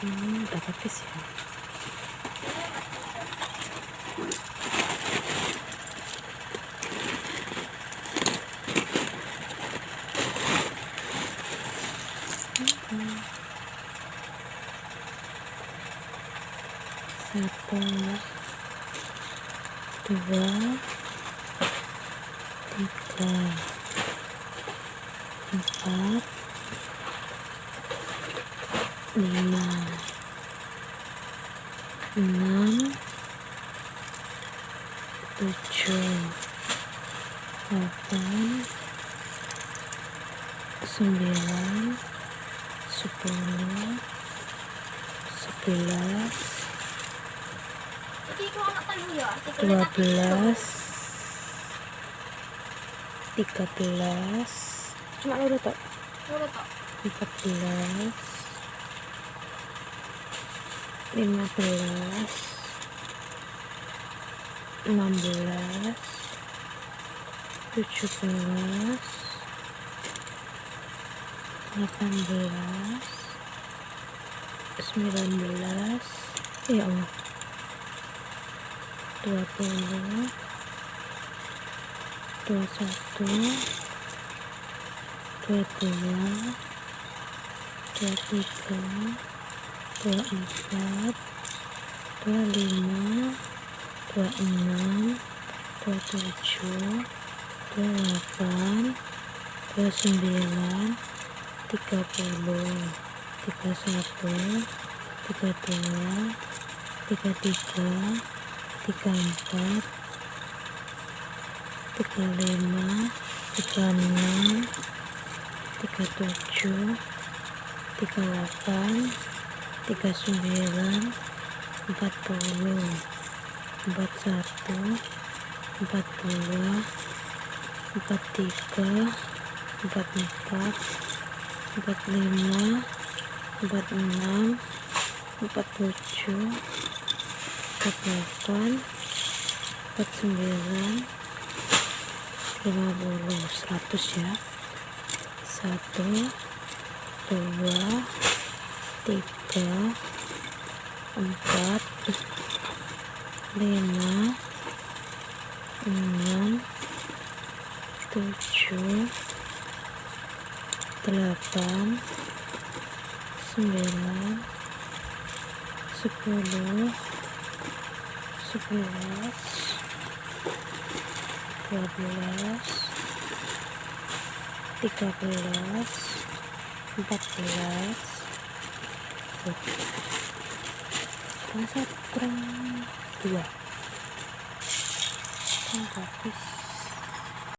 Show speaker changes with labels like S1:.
S1: Udah habis ya. Satu, dua, tiga, empat, lima, enam, tujuh, delapan, sembilan, 10, 11, 12, 13, cuma loro tok, 14, 15, 16, 17, 18, 19, ya Allah, 20, 21, 22, 23, 24, 25, 26, 27, 28, 29, 30, 31, 32, 33, 34, 35, 36, 37, 38, 39, 40, 41, 42, 43, 44, 45, 46, 47, 48, 49, 50, 100 ya. 1, 2, 3, 4, 5, 6, 7, 8, 9, 10, 11, 12, 13, 14, kurang 2 habis.